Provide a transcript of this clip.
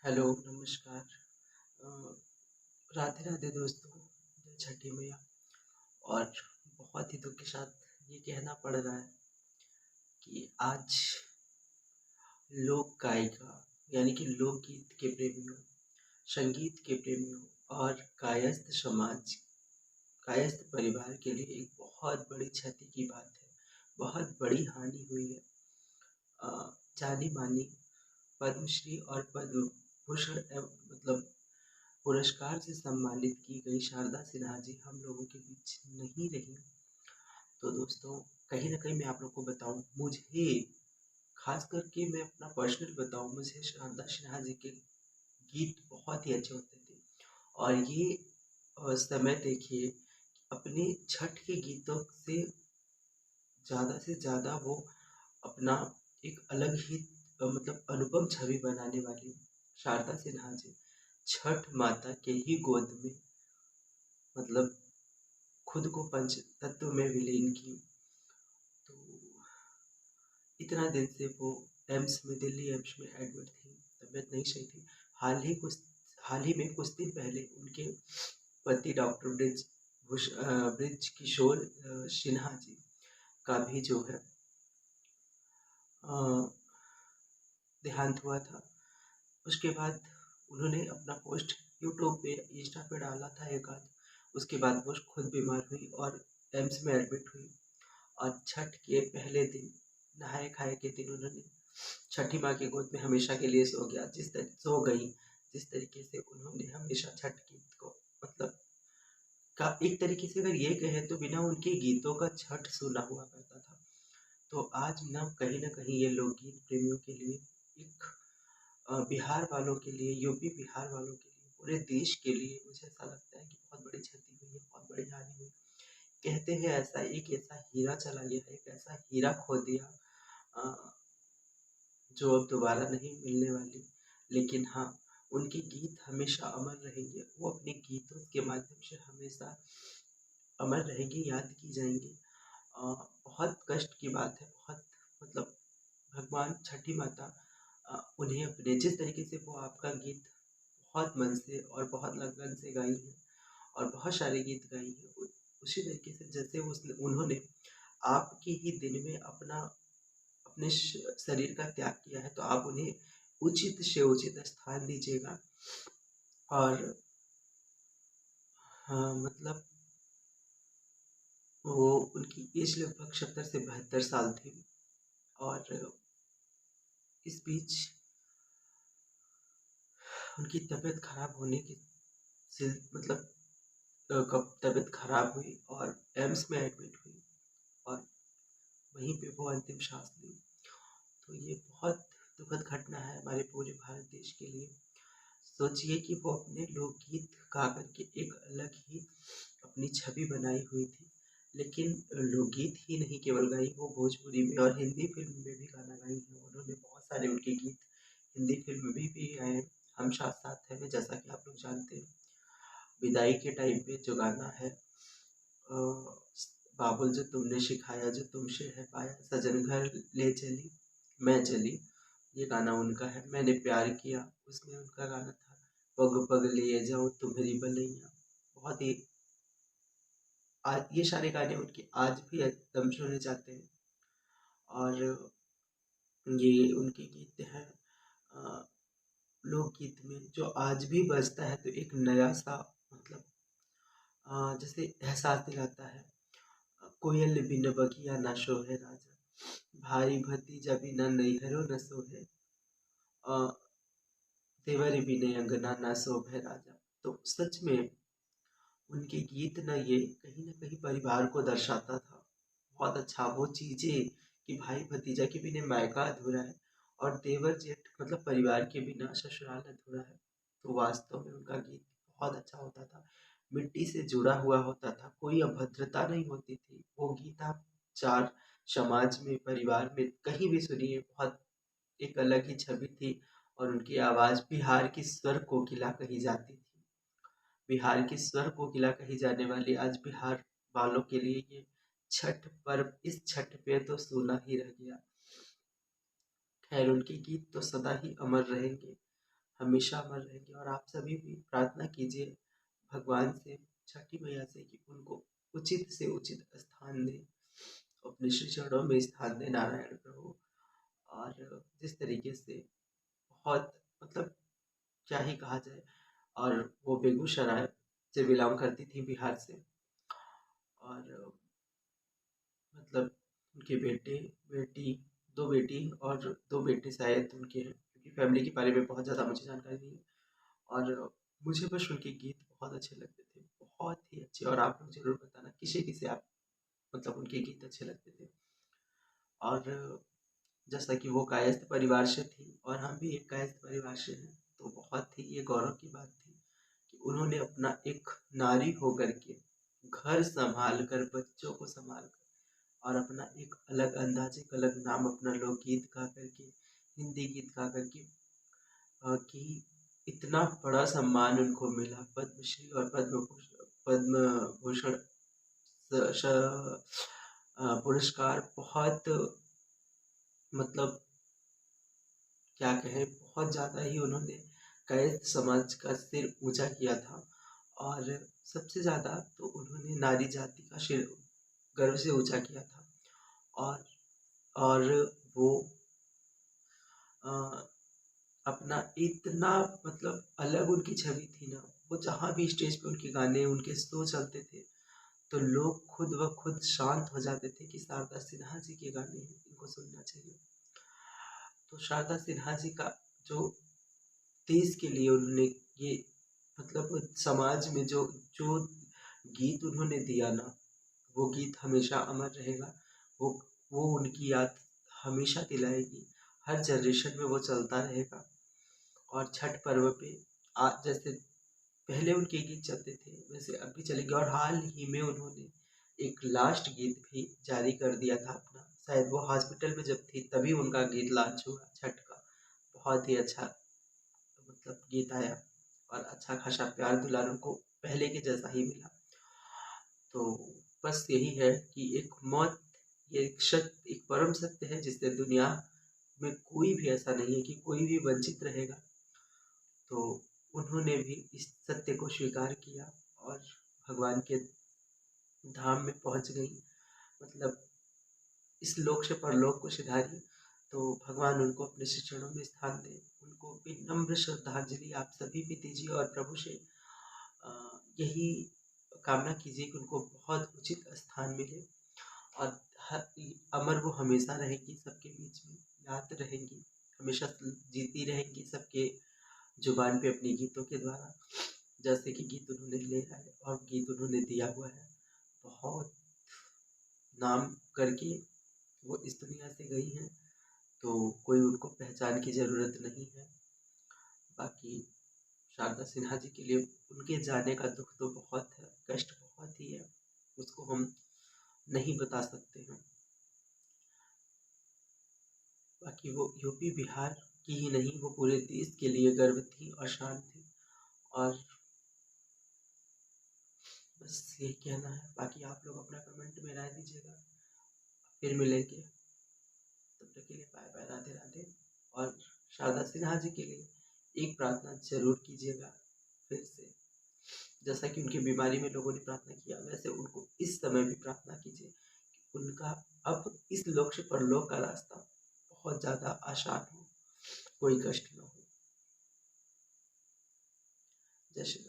Hello, नमस्कार। अ, राधे राधे दोस्तों, जय छठी मैया। और बहुत ही दुख के साथ ये कहना पड़ रहा है कि आज लोक गायिका यानी कि लोकगीत के प्रेमियों, संगीत के प्रेमियों और कायस्थ समाज, कायस्थ परिवार के लिए एक बहुत बड़ी क्षति की बात है। बहुत बड़ी हानि हुई है। जानी मानी पद्मश्री और पद्म भूषण मतलब पुरस्कार से सम्मानित की गई शारदा सिन्हा जी हम लोगों के बीच नहीं रही। तो दोस्तों, कहीं न कहीं मैं आप लोग को बताऊँ, मुझे ख़ास करके मैं अपना पर्सनल बताऊँ, मुझे शारदा सिन्हा जी के गीत बहुत ही अच्छे होते थे। और ये समय देखिए, अपने छठ के गीतों से ज़्यादा वो अपना एक अलग ही मतलब अनुपम छवि बनाने वाली शारदा सिन्हा जी छठ माता के ही गोद में मतलब खुद को पंच तत्व में विलीन की। तो इतना दिन से वो दिल्ली एम्स में एडमिट थी, तबीयत नहीं सही थी। हाल ही में कुछ दिन पहले उनके पति डॉक्टर ब्रिज किशोर सिन्हा जी का भी जो है अ, देहांत हुआ था। उसके बाद उन्होंने अपना पोस्ट यूट्यूब पे, इंस्टा पे डाला था एक आध। उसके बाद वो खुद बीमार हुई और एम्स में एडमिट हुई। और छठ के पहले दिन, नहाए खाए के दिन, उन्होंने छठी माँ की गोद में हमेशा के लिए सो गई। जिस तरीके से उन्होंने हमेशा छठ गीत को मतलब का एक तरीके से अगर ये कहें तो बिना उनके गीतों का छठ सुना हुआ करता था। तो आज न कहीं ये लोकगीत प्रेमियों के लिए एक बिहार वालों के लिए, यूपी बिहार वालों के लिए, पूरे देश के लिए मुझे ऐसा लगता है कि बहुत बड़ी क्षति हुई है, बहुत बड़ी हानि हुई। कहते हैं ऐसा हीरा चला गया है, एक ऐसा हीरा खो दिया अ, जो अब दोबारा नहीं मिलने वाली। लेकिन हाँ, उनके गीत हमेशा अमर रहेंगे। वो अपने गीतों के माध्यम से हमेशा अमर रहेंगे, याद की जाएंगी। बहुत कष्ट की बात है, बहुत मतलब भगवान छठी माता उन्हें अपने जिस तरीके से वो आपका गीत बहुत मन से और बहुत लगन से गाई है और बहुत सारे गीत गाई हैं, उसी तरीके से जैसे उन्होंने आपके ही दिन में अपने शरीर का त्याग किया है, तो आप उन्हें उचित से उचित स्थान दीजिएगा। और हाँ, मतलब वो उनकी एज लगभग 70 से 72 साल थी। और इस बीच उनकी तबीयत खराब होने की मतलब कब तबीयत खराब हुई और एम्स में एडमिट हुई और वहीं पे वो अंतिम सांस ली। तो ये बहुत दुखद घटना है हमारे पूरे भारत देश के लिए। सोचिए कि वो अपने लोकगीत गा कर के एक अलग ही अपनी छवि बनाई हुई थी। लेकिन लोकगीत ही नहीं केवल गाई, वो भोजपुरी में और हिंदी फ़िल्म में भी गाना गाई हैं। उन्होंने बहुत सारे उनके गीत हिंदी फ़िल्म में भी गाए हैं। हम साथ साथ हैं में, जैसा कि आप लोग जानते हैं। विदाई के टाइम पे जो गाना है बाबुल जो तुमने सिखाया जो तुमसे है पाया, सजन घर ले चली मैं चली, ये गाना उनका है। मैंने प्यार किया, उसमें उनका गाना था। पग पग लिए जाऊं तुम्हारी बलैया। बहुत ही आज ये सारे गाने उनके आज भी एकदम सुने जाते हैं। और ये उनके गीत हैं अ, लोकगीत में जो आज भी बजता है तो एक नया सा मतलब जैसे एहसास दिलाता है। कोयल बिन बगिया ना सोहे राजा, भाई भतीजा बिना नैहरो न सोहे, अ, तेवर बिन अंगना ना शोभे राजा। तो सच में उनके गीत ये कहीं न कहीं परिवार को दर्शाता था। बहुत अच्छा वो चीज़ें कि भाई भतीजा के बिना मायका अधूरा है और देवर जेठ मतलब परिवार के बिना ससुराल अधूरा है। तो वास्तव में उनका गीत बहुत अच्छा होता था। मिट्टी से जुड़ा हुआ होता था, कोई अभद्रता नहीं होती थी। वो गीत आप 4 समाज में, परिवार में कहीं भी सुनिए, बहुत एक अलग ही छवि थी। और उनकी आवाज़ बिहार की स्वर कोकिला कही जाती थी। बिहार की स्वर कोकिला कही जाने वाली आज बिहार वालों के लिए ये छठ पर्व, इस छठ पे तो सूना ही रह गया। खैर, उनके गीत तो सदा ही अमर रहेंगे। हमेशा अमर रहेंगे। और आप सभी भी प्रार्थना कीजिए भगवान से, छठी मैया से, कि उनको उचित से उचित स्थान दें, अपने श्री चरणों में स्थान दें नारायण प्रभु। और जिस तरीके से बहुत मतलब क्या ही कहा जाए। और वो बेगूसराय से बिलोंग करती थी, बिहार से। और मतलब उनके बेटे बेटी, 2 बेटी और 2 बेटे शायद उनके हैं, क्योंकि फैमिली के बारे में बहुत ज़्यादा मुझे जानकारी नहीं है। और मुझे बस उनके गीत बहुत अच्छे लगते थे, बहुत ही अच्छे। और आप लोग ज़रूर बताना किसे-किसे आप मतलब उनके गीत अच्छे लगते थे। और जैसा कि वो कायस्थ परिवार से थी और हम भी एक कायस्थ परिवार से हैं, तो बहुत ही ये गौरव की बात थी कि उन्होंने अपना एक नारी होकर के घर सँभाल कर, बच्चों को सँभाल कर, और अपना एक अलग अंदाज, एक अलग नाम, अपना लोकगीत गा कर के, हिंदी गीत गा कर के, कि इतना बड़ा सम्मान उनको मिला, पद्मश्री और पद्म भूषण पुरस्कार। बहुत मतलब क्या कहें, बहुत ज़्यादा ही उन्होंने कैद समाज का सिर ऊंचा किया था। और सबसे ज़्यादा तो उन्होंने नारी जाति का सिर गर्व से ऊंचा किया था। और और वो अ, अपना इतना मतलब अलग उनकी छवि थी ना, वो जहाँ भी स्टेज पे उनके गाने, उनके शो चलते थे, तो लोग खुद व खुद शांत हो जाते थे कि शारदा सिन्हा जी के गाने हैं, इनको सुनना चाहिए। तो शारदा सिन्हा जी का जो देश के लिए उन्होंने ये मतलब समाज में जो जो गीत उन्होंने दिया ना, वो गीत हमेशा अमर रहेगा। वो वो उनकी याद हमेशा दिलाएगी, हर जनरेशन में वो चलता रहेगा। और छठ पर्व पे आज जैसे पहले उनके गीत चलते थे, वैसे अब भी चलेंगे। और हाल ही में उन्होंने एक लास्ट गीत भी जारी कर दिया था अपना, शायद वो हॉस्पिटल में जब थी तभी उनका गीत लॉन्च हुआ छठ का। बहुत ही अच्छा मतलब गीत आया, और अच्छा खासा प्यार दुलार उनको पहले के जैसा ही मिला। तो बस यही है कि एक मौत, ये एक सत्य, एक परम सत्य है जिससे दुनिया में कोई भी ऐसा नहीं है कि कोई भी वंचित रहेगा। तो उन्होंने भी इस सत्य को स्वीकार किया और भगवान के धाम में पहुंच गई, मतलब इस लोक से परलोक को सिधारी। तो भगवान उनको अपने श्री चरणों में स्थान दे, उनको विनम्र श्रद्धांजलि आप सभी भी दीजिए। और प्रभु से यही कामना कीजिए कि उनको बहुत उचित स्थान मिले, और अमर वो हमेशा रहेंगी सबके बीच में, याद रहेंगी, हमेशा जीती रहेंगी सबके जुबान पे अपनी गीतों के द्वारा। जैसे कि गीत उन्होंने ले आए और गीत उन्होंने दिया हुआ है, बहुत नाम करके वो इस दुनिया से गई हैं, तो कोई उनको पहचान की ज़रूरत नहीं है। बाकी शारदा सिन्हा जी के लिए उनके जाने का दुख तो बहुत है, कष्ट बहुत ही है, उसको हम नहीं बता सकते हैं। बाकी वो यूपी बिहार की ही नहीं, वो पूरे देश के लिए गर्व थी और शान थी। और बस यही कहना है। बाकी आप लोग अपना कमेंट में राय दीजिएगा। फिर मिलेंगे, तब तक के लिए बाय बाय, राधे राधे। और शारदा सिन्हा जी के लिए एक प्रार्थना जरूर कीजिएगा फिर से, जैसा कि उनकी बीमारी में लोगों ने प्रार्थना किया, वैसे उनको इस समय भी प्रार्थना कीजिए कि उनका अब इस लोक से परलोक का रास्ता बहुत ज़्यादा आसान हो, कोई कष्ट न हो। जय श्री राम।